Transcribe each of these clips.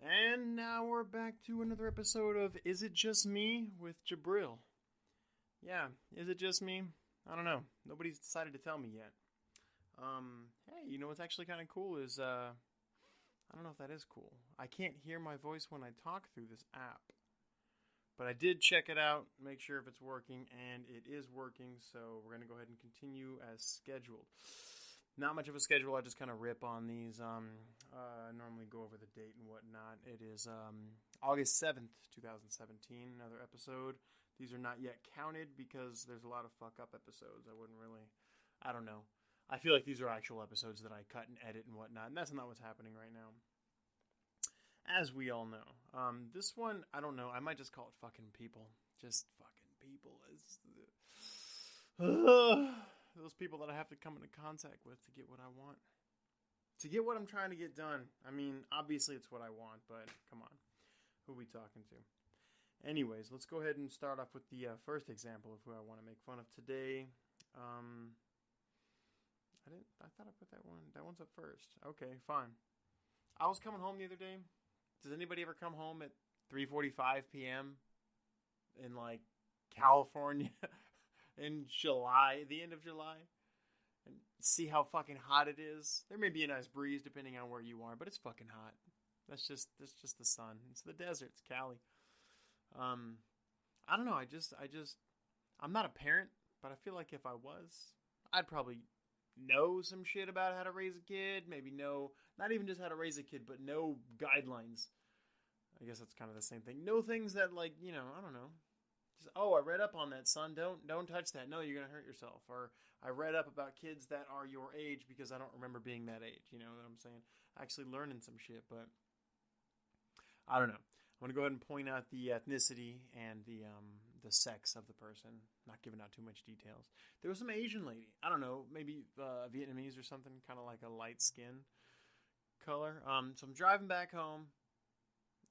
And now we're back to another episode of Is It Just Me with Jabril. Yeah, is it just me? I don't know. Nobody's decided to tell me yet. Hey, you know what's actually kind of cool is, I don't know if that is cool. I can't hear my voice when I talk through this app. But I did check it out, make sure if it's working, and it is working, so we're going to go ahead and continue as scheduled. Not much of a schedule, I just kind of rip on these. I normally go over the date and whatnot. It is August 7th, 2017, another episode. These are not yet counted because there's a lot of fuck-up episodes. I don't know. I feel like these are actual episodes that I cut and edit and whatnot, and that's not what's happening right now. As we all know. This one, I don't know. I might just call it fucking people. Just fucking people. Those people that I have to come into contact with to get what I want. To get what I'm trying to get done. I mean, obviously it's what I want, but come on. Who are we talking to? Anyways, let's go ahead and start off with the first example of who I want to make fun of today. I thought I put that one. That one's up first. Okay, fine. I was coming home the other day. Does anybody ever come home at 3:45 p.m. in, like, California in July, the end of July, and see how fucking hot it is? There may be a nice breeze depending on where you are, but it's fucking hot. That's just the sun. It's the desert. It's Cali. I don't know. I'm not a parent, but I feel like if I was, I'd probably know some shit about how to raise a kid. Maybe know, not even just how to raise a kid, but know guidelines. I guess that's kind of the same thing. Know things that, like, you know, I don't know. Just, I read up on that, son. Don't touch that. No, you're gonna hurt yourself. Or I read up about kids that are your age because I don't remember being that age. You know what I'm saying? Actually learning some shit, but I don't know. I'm gonna go ahead and point out the ethnicity and the sex of the person. Not giving out too much details. There was some Asian lady. I don't know, maybe Vietnamese or something, kind of like a light skin color. So I'm driving back home,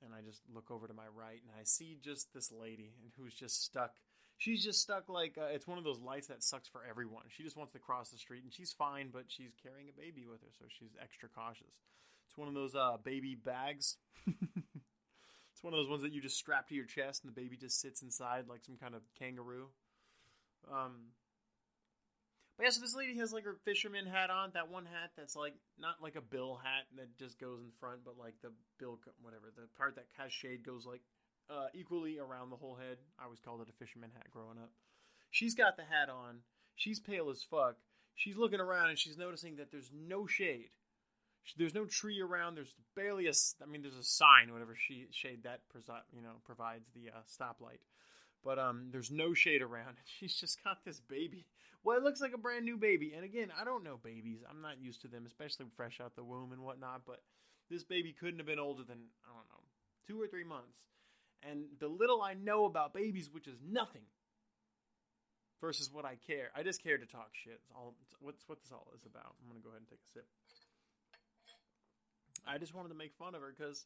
and I just look over to my right, and I see just this lady who's just stuck. She's just stuck like it's one of those lights that sucks for everyone. She just wants to cross the street, and she's fine, but she's carrying a baby with her, so she's extra cautious. It's one of those baby bags. It's one of those ones that you just strap to your chest and the baby just sits inside like some kind of kangaroo. But yeah, so this lady has like her fisherman hat on. That one hat that's like, not like a bill hat that just goes in front, but like the bill, whatever, the part that has shade goes like equally around the whole head. I always called it a fisherman hat growing up. She's got the hat on. She's pale as fuck. She's looking around and she's noticing that there's no shade. There's no tree around. There's barely there's a sign, whatever shade that provides the stoplight. But there's no shade around. She's just got this baby. Well, it looks like a brand new baby. And again, I don't know babies. I'm not used to them, especially fresh out the womb and whatnot. But this baby couldn't have been older than, I don't know, 2 or 3 months. And the little I know about babies, which is nothing, versus what I care. I just care to talk shit. What's what this all is about. I'm going to go ahead and take a sip. I just wanted to make fun of her because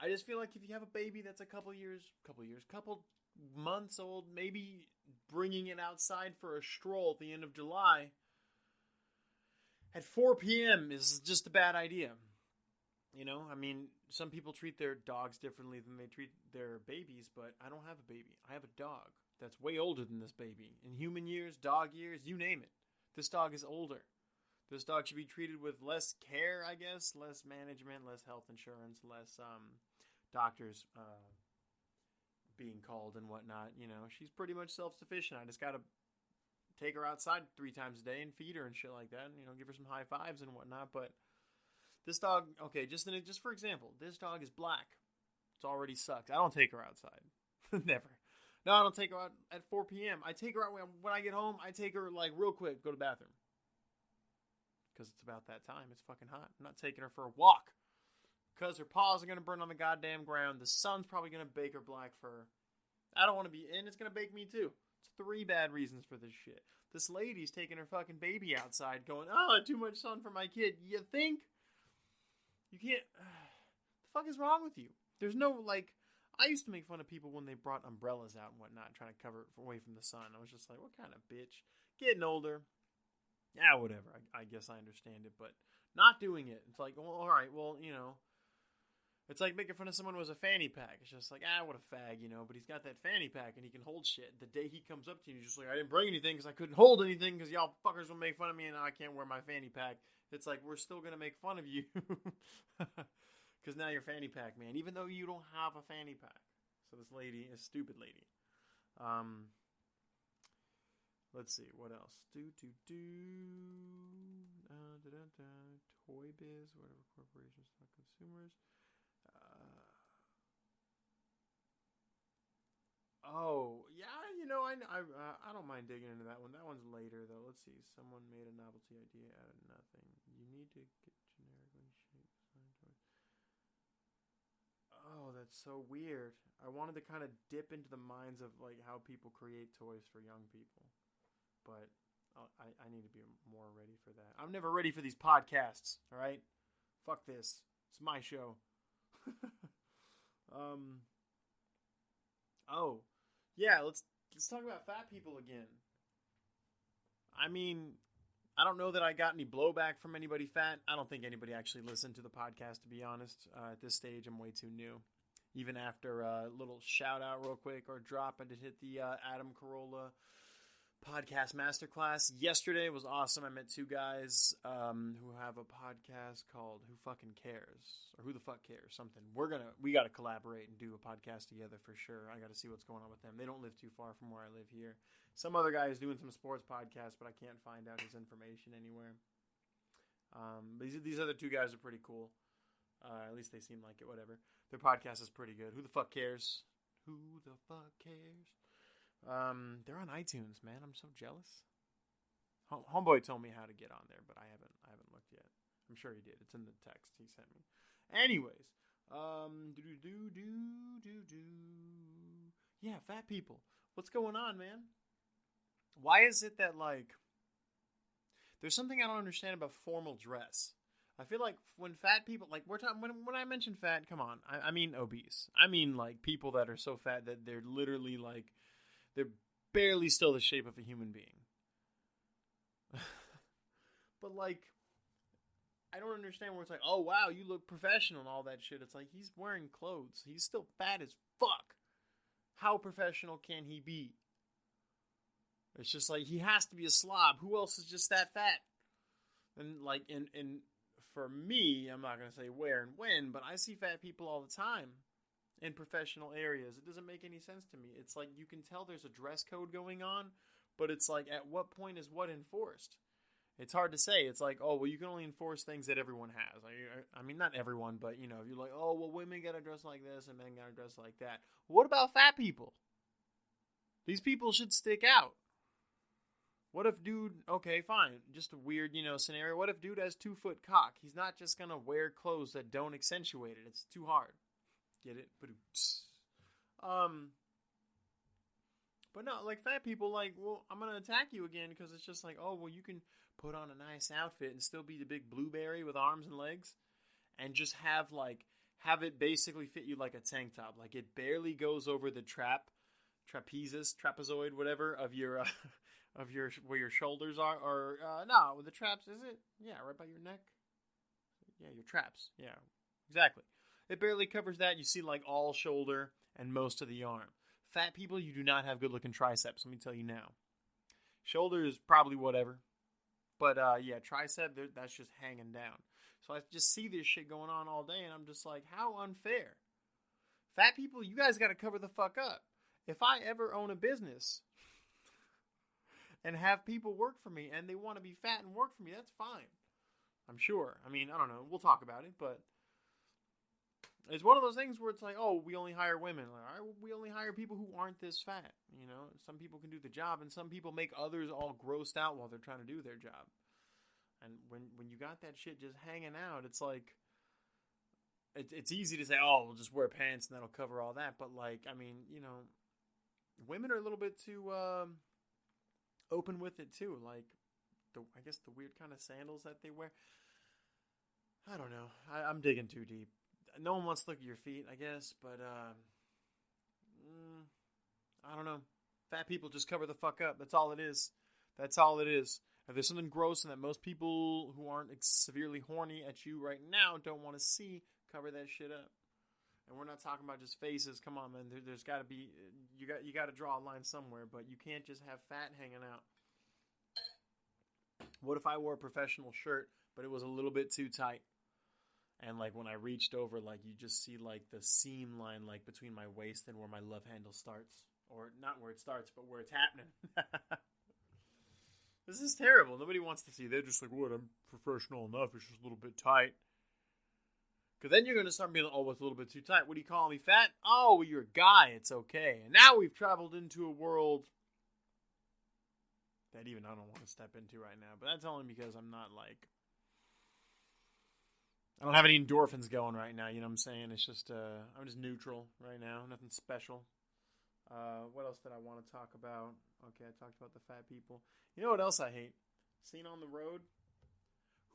I just feel like if you have a baby that's a couple months old, maybe bringing it outside for a stroll at the end of July at 4 p.m. is just a bad idea. You know, I mean, some people treat their dogs differently than they treat their babies, but I don't have a baby. I have a dog that's way older than this baby. In human years, dog years, you name it. This dog is older. This dog should be treated with less care, I guess, less management, less health insurance, less doctors being called and whatnot. You know, she's pretty much self-sufficient. I just got to take her outside 3 times a day and feed her and shit like that, and, you know, give her some high fives and whatnot. But this dog, okay, just for example, this dog is black. It already sucks. I don't take her outside. Never. No, I don't take her out at 4 p.m. I take her out when I get home. I take her, like, real quick, go to the bathroom. Because it's about that time. It's fucking hot. I'm not taking her for a walk. Because her paws are going to burn on the goddamn ground. The sun's probably going to bake her black fur. I don't want to be in. It's going to bake me too. It's 3 bad reasons for this shit. This lady's taking her fucking baby outside going, too much sun for my kid. You think? You can't. The fuck is wrong with you? There's no, like, I used to make fun of people when they brought umbrellas out and whatnot, trying to cover it away from the sun. I was just like, what kind of bitch? Getting older. Yeah, whatever. I guess I understand it, but not doing it. It's like, well, all right, well, you know, It's like making fun of someone who has a fanny pack. It's just like, what a fag, but he's got that fanny pack and he can hold shit. The day he comes up to you, you're just like, I didn't bring anything because I couldn't hold anything because y'all fuckers will make fun of me and now I can't wear my fanny pack. It's like, we're still going to make fun of you because now you're fanny pack man, even though you don't have a fanny pack. So this lady, a stupid lady. Let's see, what else? Toy Biz, whatever corporations, not consumers. I don't mind digging into that one. That one's later, though. Let's see. Someone made a novelty idea out of nothing. You need to get generically shaped design toys. Oh, that's so weird. I wanted to kind of dip into the minds of like how people create toys for young people, but I need to be more ready for that. I'm never ready for these podcasts. All right, fuck this. It's my show. Oh, yeah. Let's talk about fat people again. I mean, I don't know that I got any blowback from anybody fat. I don't think anybody actually listened to the podcast, to be honest. At this stage, I'm way too new. Even after a little shout out real quick or drop, I did hit the Adam Carolla podcast masterclass. Yesterday was awesome. I met two guys who have a podcast called Who Fucking Cares? Or Who the Fuck Cares? Something. We got to collaborate and do a podcast together for sure. I got to see what's going on with them. They don't live too far from where I live here. Some other guy is doing some sports podcasts, but I can't find out his information anywhere. But these other two guys are pretty cool. At least they seem like it, whatever. Their podcast is pretty good. Who the fuck cares? Who the fuck cares? They're on iTunes, man. I'm so jealous. Homeboy told me how to get on there, but I haven't looked yet. I'm sure he did. It's in the text he sent me. Anyways, yeah, fat people. What's going on, man? Why is it that like there's something I don't understand about formal dress? I feel like when fat people, like we're talking, when I mention fat, come on, I mean obese. I mean like people that are so fat that they're literally like, they're barely still the shape of a human being. But like, I don't understand where it's like, oh wow, you look professional and all that shit. It's like, he's wearing clothes. He's still fat as fuck. How professional can he be? It's just like, he has to be a slob. Who else is just that fat? And like, in for me, I'm not going to say where and when, but I see fat people all the time in professional areas. It doesn't make any sense to me. It's like, you can tell there's a dress code going on, but it's like, at what point is what enforced? It's hard to say. It's like, oh, well, you can only enforce things that everyone has. I mean, not everyone, but, you know, if you're like, oh, well, women got to dress like this and men got to dress like that. What about fat people? These people should stick out. What if dude, okay, fine, just a weird, scenario. What if dude has 2-foot cock? He's not just going to wear clothes that don't accentuate it. It's too hard. Get it? But no, like fat people, like, well, I'm going to attack you again because it's just like, oh, well, you can put on a nice outfit and still be the big blueberry with arms and legs and just have it basically fit you like a tank top. Like it barely goes over the trapezoid, whatever, of your, where your shoulders are, or, no, with the traps, is it? Yeah, right by your neck. Yeah, your traps. Yeah, exactly. It barely covers that. You see like all shoulder and most of the arm. Fat people, you do not have good looking triceps. Let me tell you now. Shoulder is probably whatever. But yeah, tricep, that's just hanging down. So I just see this shit going on all day and I'm just like, how unfair. Fat people, you guys got to cover the fuck up. If I ever own a business and have people work for me and they want to be fat and work for me, that's fine. I'm sure. I mean, I don't know. We'll talk about it, but it's one of those things where it's like, oh, we only hire women. Like, all right, we only hire people who aren't this fat. Some people can do the job, and some people make others all grossed out while they're trying to do their job. And when you got that shit just hanging out, it's like, it's easy to say, oh, we'll just wear pants and that'll cover all that. But like, I mean, women are a little bit too open with it too. Like, I guess the weird kind of sandals that they wear. I don't know. I'm digging too deep. No one wants to look at your feet, I guess, but I don't know. Fat people just cover the fuck up. That's all it is. That's all it is. If there's something gross and that most people who aren't severely horny at you right now don't want to see, cover that shit up. And we're not talking about just faces. Come on, man. There's got to be you got to draw a line somewhere, but you can't just have fat hanging out. What if I wore a professional shirt, but it was a little bit too tight? And like when I reached over, like you just see like the seam line like between my waist and where my love handle starts. Or not where it starts, but where it's happening. This is terrible. Nobody wants to see. They're just like, what, I'm professional enough. It's just a little bit tight. Because then you're going to start being like, oh, it's a little bit too tight. What do you call me, fat? Oh, well, you're a guy. It's okay. And now we've traveled into a world that even I don't want to step into right now. But that's only because I'm not like... I don't have any endorphins going right now. You know what I'm saying? It's just, I'm just neutral right now. Nothing special. What else did I want to talk about? Okay, I talked about the fat people. You know what else I hate? Seen on the road?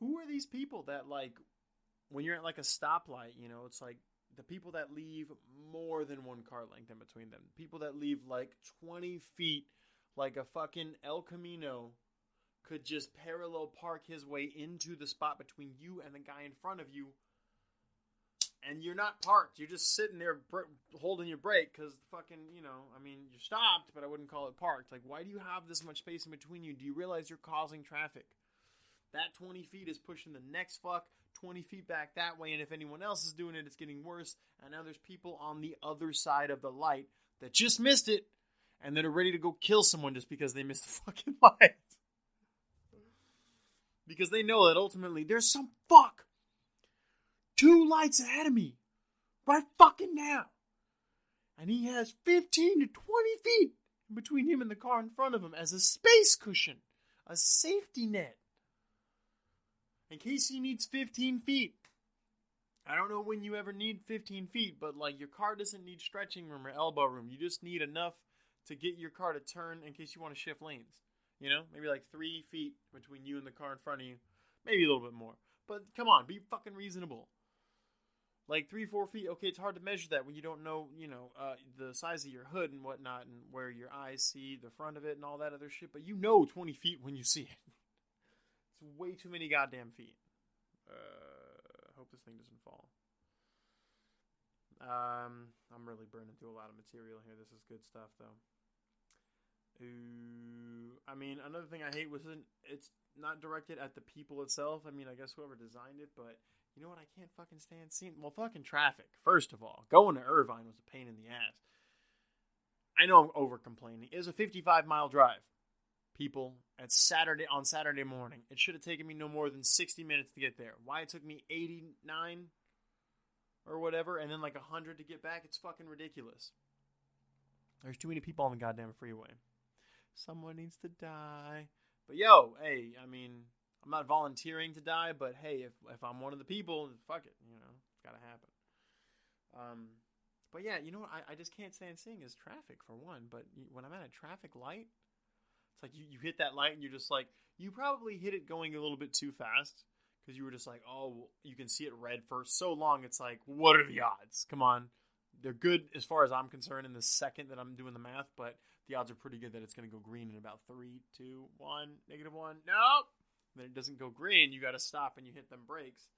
Who are these people that, like, when you're at, like, a stoplight, you know, it's like the people that leave more than one car length in between them. People that leave, like, 20 feet, like a fucking El Camino could just parallel park his way into the spot between you and the guy in front of you. And you're not parked. You're just sitting there holding your brake because fucking, you know, I mean, you're stopped, but I wouldn't call it parked. Like, why do you have this much space in between you? Do you realize you're causing traffic? That 20 feet is pushing the next fuck 20 feet back that way, and if anyone else is doing it, it's getting worse. And now there's people on the other side of the light that just missed it, and that are ready to go kill someone just because they missed the fucking light. Because they know that ultimately there's some fuck 2 lights ahead of me right fucking now. And he has 15 to 20 feet between him and the car in front of him as a space cushion, a safety net, in case he needs 15 feet. I don't know when you ever need 15 feet, but like your car doesn't need stretching room or elbow room. You just need enough to get your car to turn in case you want to shift lanes. You know, maybe like 3 feet between you and the car in front of you. Maybe a little bit more. But come on, be fucking reasonable. Like 3-4 feet, okay, it's hard to measure that when you don't know, you know, the size of your hood and whatnot and where your eyes see the front of it and all that other shit. But you know 20 feet when you see it. It's way too many goddamn feet. Hope this thing doesn't fall. I'm really burning through a lot of material here. This is good stuff, though. I mean, another thing I hate was it's not directed at the people itself. I mean, I guess whoever designed it, but you know what? I can't fucking stand seeing. Well, fucking traffic. First of all, going to Irvine was a pain in the ass. I know I'm over complaining. It was a 55-mile drive. People on Saturday morning. It should have taken me no more than 60 minutes to get there. Why it took me 89 or whatever, and then like 100 to get back? It's fucking ridiculous. There's too many people on the goddamn freeway. Someone needs to die. But yo, hey, I mean, I'm not volunteering to die, but hey, if I'm one of the people, fuck it, you know, it's gotta happen. But yeah, you know what I just can't stand seeing is traffic, for one. But when I'm at a traffic light, it's like you hit that light and you're just like, you probably hit it going a little bit too fast because you were just like, oh, you can see it red for so long. It's like, what are the odds? Come on. They're good as far as I'm concerned in the second that I'm doing the math, but the odds are pretty good that it's going to go green in about 3, 2, 1, -1. Nope. Then it doesn't go green. You got to stop and you hit them brakes.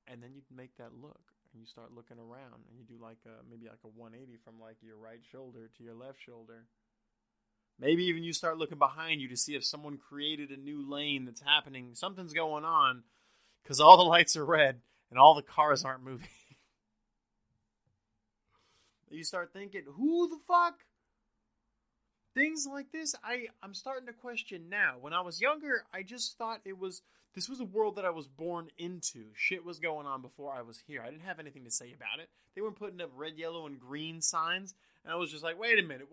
And then you make that look and you start looking around and you do like maybe like a 180 from like your right shoulder to your left shoulder. Maybe even you start looking behind you to see if someone created a new lane that's happening. Something's going on because all the lights are red and all the cars aren't moving. You start thinking, who the fuck? Things like this, I'm starting to question now. When I was younger, I just thought this was a world that I was born into. Shit was going on before I was here. I didn't have anything to say about it. They weren't putting up red, yellow, and green signs. And I was just like, wait a minute.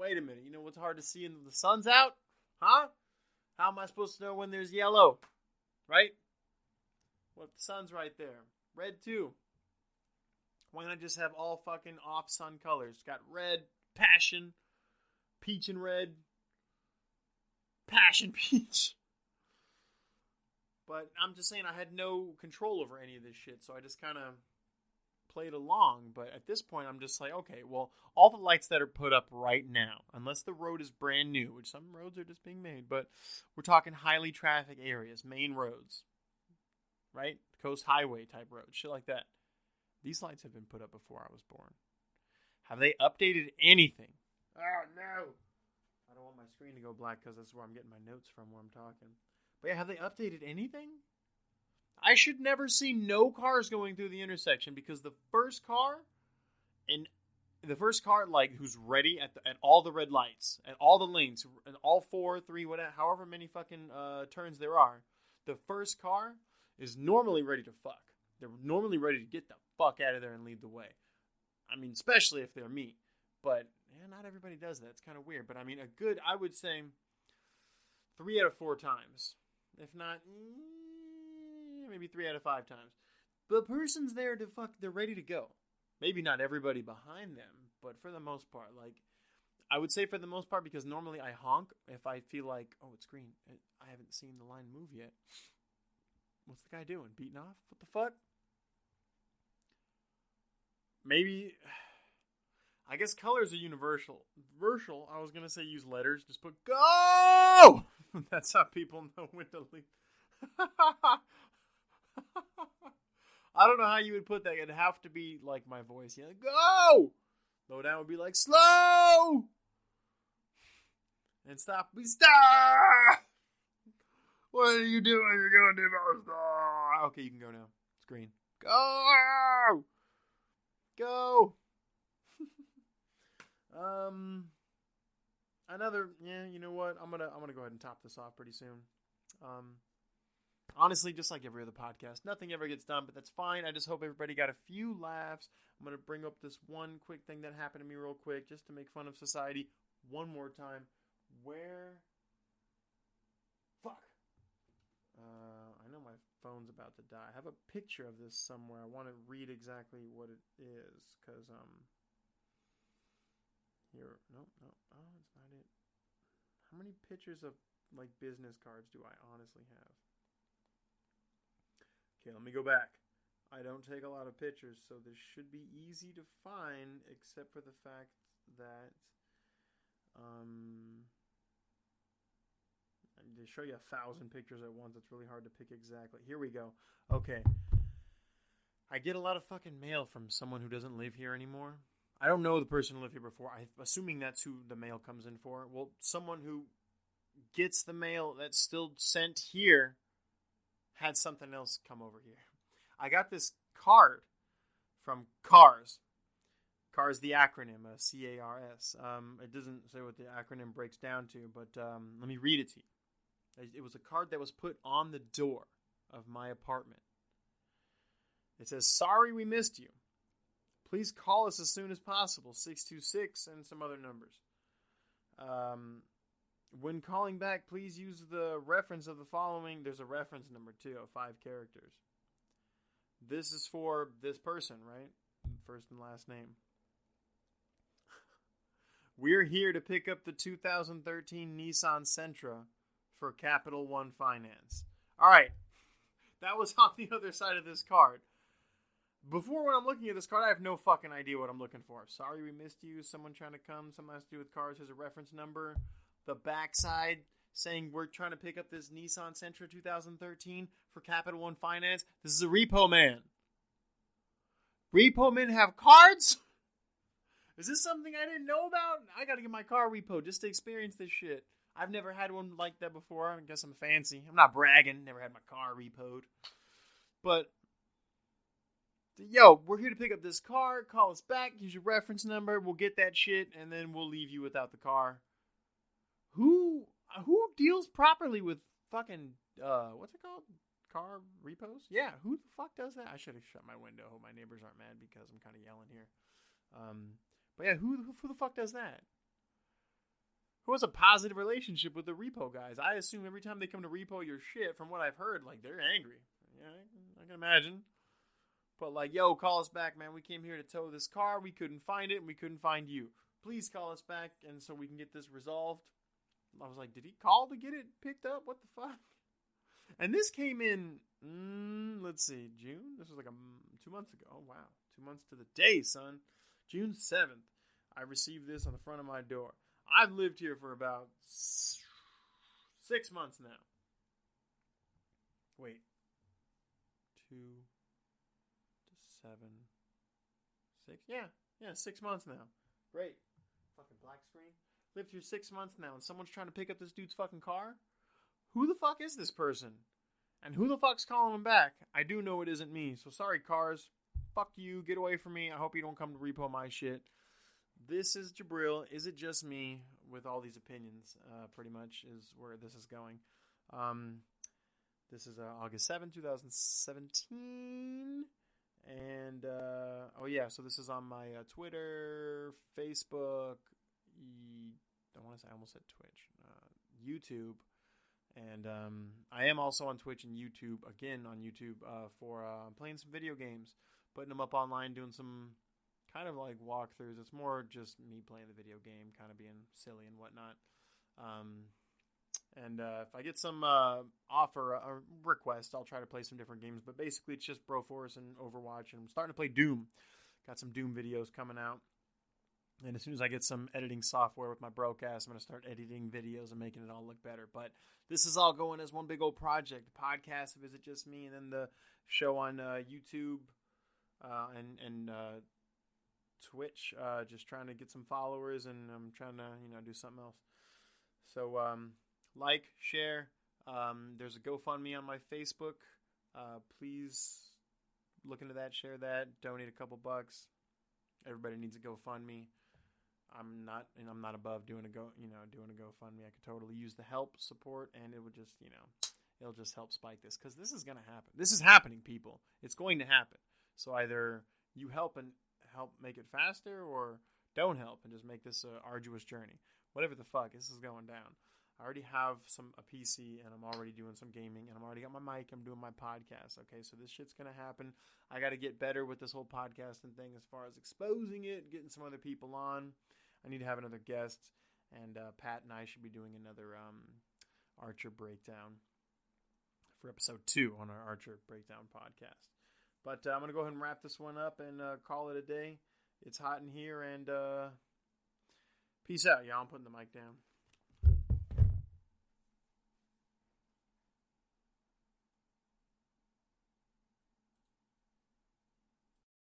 You know what's hard to see when the sun's out? Huh? How am I supposed to know when there's yellow? Right? What if the sun's right there? Red too. Why not just have all fucking off sun colors? Got red, passion, peach and red, passion peach. But I'm just saying I had no control over any of this shit, so I just kind of played along. But at this point, I'm just like, okay, well, all the lights that are put up right now, unless the road is brand new, which some roads are just being made, but we're talking highly traffic areas, main roads, right? Coast highway type roads, shit like that. These lights have been put up before I was born. Have they updated anything? Oh, no. I don't want my screen to go black because that's where I'm getting my notes from where I'm talking. But yeah, have they updated anything? I should never see no cars going through the intersection because the first car, like, who's ready at all the red lights, at all the lanes, and all 4, 3, whatever, however many fucking turns there are, the first car is normally ready to fuck. They're normally ready to get the fuck out of there and lead the way. I mean, especially if they're me. But, yeah, not everybody does that. It's kind of weird. But, I mean, I would say 3 out of 4 times. If not, maybe 3 out of 5 times. The person's there to fuck, they're ready to go. Maybe not everybody behind them, but for the most part, like, I would say for the most part, because normally I honk if I feel like, oh, it's green. I haven't seen the line move yet. What's the guy doing? Beating off? What the fuck? Maybe, I guess colors are universal. I was going to say use letters. Just put go! That's how people know when to leave. I don't know how you would put that. It'd have to be like my voice. Yeah, go! Slow down would be like, slow! And stop. Stop! What are you doing? You're going too fast. Okay, you can go now. It's green. Go! Go! You know what? I'm gonna go ahead and top this off pretty soon. Honestly, just like every other podcast, nothing ever gets done, but that's fine. I just hope everybody got a few laughs. I'm gonna bring up this one quick thing that happened to me real quick, just to make fun of society one more time. Fuck. I know my phone's about to die. I have a picture of this somewhere. I want to read exactly what it is, because, here, no, oh, it's not it. How many pictures of, like, business cards do I honestly have? Okay, let me go back. I don't take a lot of pictures, so this should be easy to find, except for the fact that, they show you 1,000 pictures at once. It's really hard to pick exactly. Here we go. Okay. I get a lot of fucking mail from someone who doesn't live here anymore. I don't know the person who lived here before. I'm assuming that's who the mail comes in for. Well, someone who gets the mail that's still sent here had something else come over here. I got this card from CARS. CARS, the acronym, C-A-R-S. It doesn't say what the acronym breaks down to, but let me read it to you. It was a card that was put on the door of my apartment. It says, sorry we missed you. Please call us as soon as possible, 626 and some other numbers. When calling back, please use the reference of the following. There's a reference number too of 5 characters. This is for this person, right? First and last name. We're here to pick up the 2013 Nissan Sentra for Capital One Finance. All right. That was on the other side of this card. Before, when I'm looking at this card, I have no fucking idea what I'm looking for. Sorry we missed you. Someone trying to come. Something has to do with cars. Here's a reference number. The backside saying we're trying to pick up this Nissan Sentra 2013 for Capital One Finance. This is a repo man. Repo men have cards? Is this something I didn't know about? I gotta get my car repoed just to experience this shit. I've never had one like that before. I guess I'm fancy. I'm not bragging. Never had my car repoed. But, yo, we're here to pick up this car. Call us back. Use your reference number. We'll get that shit, and then we'll leave you without the car. Who deals properly with fucking, what's it called? Car repos? Yeah, who the fuck does that? I should have shut my window. Hope my neighbors aren't mad because I'm kind of yelling here. But yeah, who the fuck does that? Who has a positive relationship with the repo guys? I assume every time they come to repo your shit, from what I've heard, like, they're angry. Yeah, I can imagine. But like, yo, call us back, man. We came here to tow this car. We couldn't find it, and we couldn't find you. Please call us back, and so we can get this resolved. I was like, did he call to get it picked up? What the fuck? And this came in, let's see, June? This was like 2 months ago. Oh, wow. 2 months to the day, son. June 7th, I received this on the front of my door. I've lived here for about 6 months now. Wait. 2 to 7. 6? Yeah, 6 months now. Great. Fucking black screen. Lived here 6 months now, and someone's trying to pick up this dude's fucking car? Who the fuck is this person? And who the fuck's calling him back? I do know it isn't me, so sorry, cars. Fuck you, get away from me. I hope you don't come to repo my shit. This is Jabril. Is it just me with all these opinions? Pretty much is where this is going. This is August 7th, 2017. And, so this is on my Twitter, Facebook, I almost said Twitch, YouTube. And I am also on Twitch and YouTube, again on YouTube, for playing some video games, putting them up online, doing some kind of like walkthroughs. It's more just me playing the video game, kind of being silly and whatnot. And if I get some offer or request, I'll try to play some different games. But basically, it's just Broforce and Overwatch, and I'm starting to play Doom. Got some Doom videos coming out. And as soon as I get some editing software with my Brocast, I'm going to start editing videos and making it all look better. But this is all going as one big old project. The podcast, Is It Just Me? And then the show on YouTube and Twitch. Just trying to get some followers, and I'm trying to, do something else. So, like, share. There's a GoFundMe on my Facebook. Please look into that, share that, donate a couple bucks. Everybody needs a GoFundMe. I'm not above doing a GoFundMe. I could totally use the help, support, and it would just, it'll just help spike this, because this is going to happen. This is happening, people. It's going to happen. So either you help and help make it faster, or don't help and just make this an arduous journey. Whatever the fuck, this is going down. I already have a PC, and I'm already doing some gaming, and I'm already got my mic. I'm doing my podcast. Okay, so this shit's going to happen. I got to get better with this whole podcasting thing as far as exposing it, getting some other people on. I need to have another guest, and Pat and I should be doing another Archer breakdown for episode 2 on our Archer breakdown podcast. But I'm going to go ahead and wrap this one up and call it a day. It's hot in here, and peace out, y'all. I'm putting the mic down.